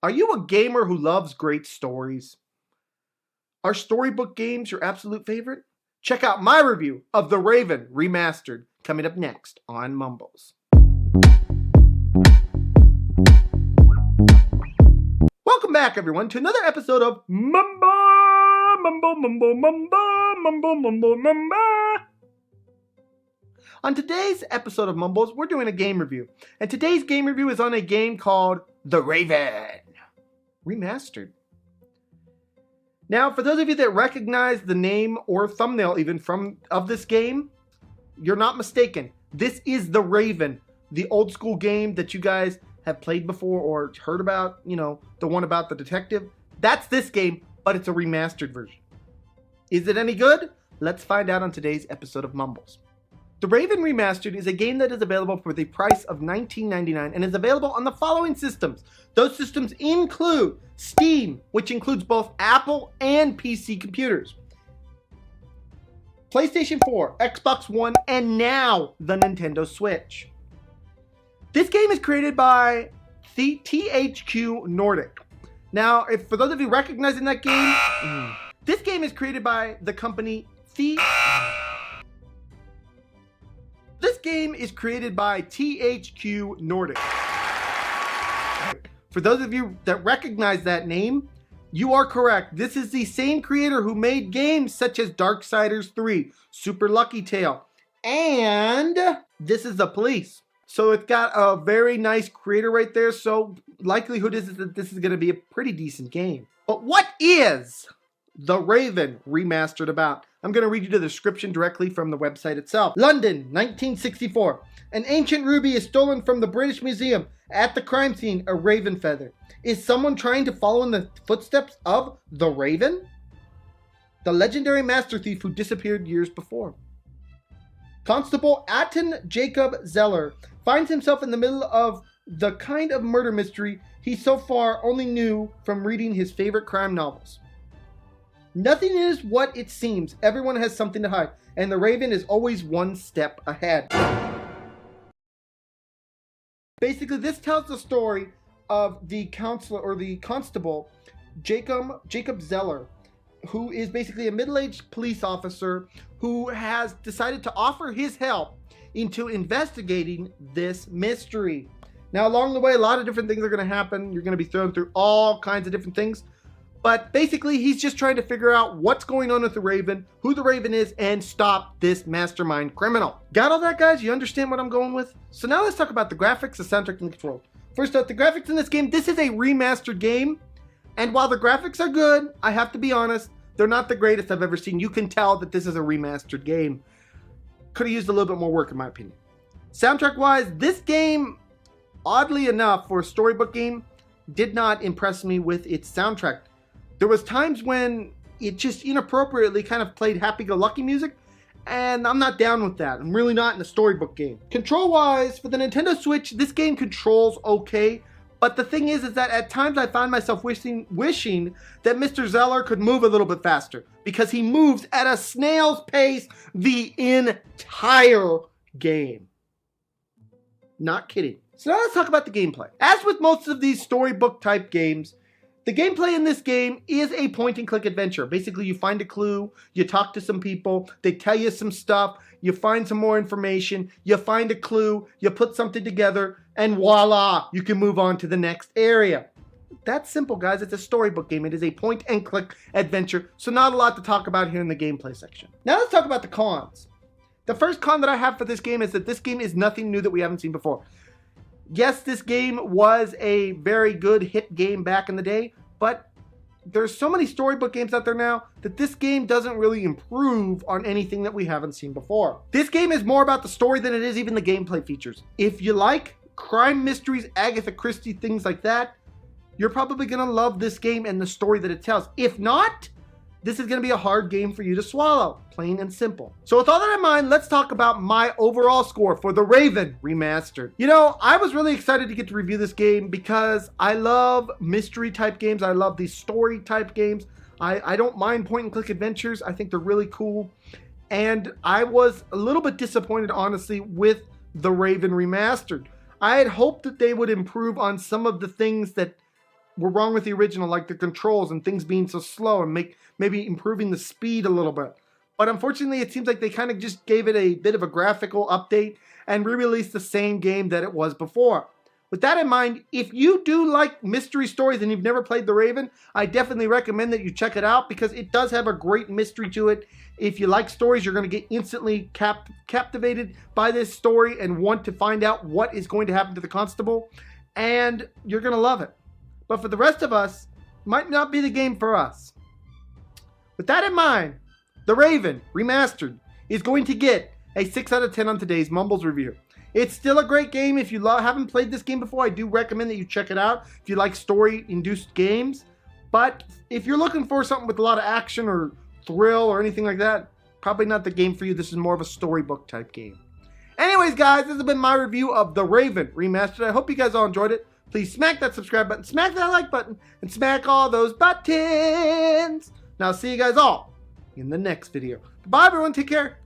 Are you a gamer who loves great stories? Are storybook games your absolute favorite? Check out my review of the Raven Remastered coming up next on Mumbles. Welcome back, everyone, to another episode of Mumble. On today's episode of Mumbles, we're doing a game review. And today's game review is on a game called The Raven Remastered. Now, for those of you that recognize the name or thumbnail even of this game, you're not mistaken. This is The Raven, the old school game that you guys have played before or heard about, you know, the one about the detective. That's this game, but it's a remastered version. Is it any good? Let's find out on today's episode of Mumbles. The Raven Remastered is a game that is available for the price of $19.99 and is available on the following systems. Those systems include Steam, which includes both Apple and PC computers, PlayStation 4, Xbox One, and now the Nintendo Switch. This game is created by THQ Nordic. Now, for those of you recognizing that game, this game is created by the company This game is created by THQ Nordic. For those of you that recognize that name, you are correct. This is the same creator who made games such as Darksiders 3, Super Lucky Tale, and This Is the Police. So it's got a very nice creator right there, so likelihood is that this is going to be a pretty decent game. But what is The Raven Remastered about? I'm going to read you the description directly from the website itself. London, 1964. An ancient ruby is stolen from the British Museum. At the crime scene, a raven feather. Is someone trying to follow in the footsteps of the Raven? The legendary master thief who disappeared years before. Constable Atten Jacob Zeller finds himself in the middle of the kind of murder mystery he so far only knew from reading his favorite crime novels. Nothing is what it seems. Everyone has something to hide, and the Raven is always one step ahead. Basically, this tells the story of the counselor or the constable, Jacob Zeller, who is basically a middle-aged police officer who has decided to offer his help into investigating this mystery. Now, along the way, a lot of different things are going to happen. You're going to be thrown through all kinds of different things. But basically, he's just trying to figure out what's going on with the Raven, who the Raven is, and stop this mastermind criminal. Got all that, guys? You understand what I'm going with? So now let's talk about the graphics, the soundtrack, and the control. First up, the graphics in this game. This is a remastered game. And while the graphics are good, I have to be honest, they're not the greatest I've ever seen. You can tell that this is a remastered game. Could have used a little bit more work, in my opinion. Soundtrack-wise, this game, oddly enough, for a storybook game, did not impress me with its soundtrack. There was times when it just inappropriately kind of played happy-go-lucky music, and I'm not down with that. I'm really not in a storybook game. Control-wise, for the Nintendo Switch, this game controls okay, but the thing is that at times I find myself wishing that Mr. Zeller could move a little bit faster, because he moves at a snail's pace the entire game. Not kidding. So now let's talk about the gameplay. As with most of these storybook-type games, the gameplay in this game is a point-and-click adventure. Basically, you find a clue, you talk to some people, they tell you some stuff, you find some more information, you find a clue, you put something together, and voila, you can move on to the next area. That's simple, guys. It's a storybook game. It is a point-and-click adventure, so not a lot to talk about here in the gameplay section. Now let's talk about the cons. The first con that I have for this game is that this game is nothing new that we haven't seen before. Yes, this game was a very good hit game back in the day, but there's so many storybook games out there now that this game doesn't really improve on anything that we haven't seen before. This game is more about the story than it is even the gameplay features. If you like crime mysteries, Agatha Christie, things like that, you're probably going to love this game and the story that it tells. If not, this is going to be a hard game for you to swallow, plain and simple. So with all that in mind, let's talk about my overall score for the Raven Remastered. You know, I was really excited to get to review this game because I love mystery type games. I love these story type games. I don't mind point and click adventures. I think they're really cool. And I was a little bit disappointed, honestly, with the Raven Remastered. I had hoped that they would improve on some of the things that were wrong with the original, like the controls and things being so slow and maybe improving the speed a little bit. But unfortunately, it seems like they kind of just gave it a bit of a graphical update and re-released the same game that it was before. With that in mind, if you do like mystery stories and you've never played The Raven, I definitely recommend that you check it out because it does have a great mystery to it. If you like stories, you're going to get instantly captivated by this story and want to find out what is going to happen to the constable, and you're going to love it. But for the rest of us, it might not be the game for us. With that in mind, The Raven Remastered is going to get a 6 out of 10 on today's Mumbles review. It's still a great game. If you haven't played this game before, I do recommend that you check it out if you like story-induced games. But if you're looking for something with a lot of action or thrill or anything like that, probably not the game for you. This is more of a storybook type game. Anyways, guys, this has been my review of The Raven Remastered. I hope you guys all enjoyed it. Please smack that subscribe button, smack that like button, and smack all those buttons. Now, I'll see you guys all in the next video. Bye, everyone. Take care.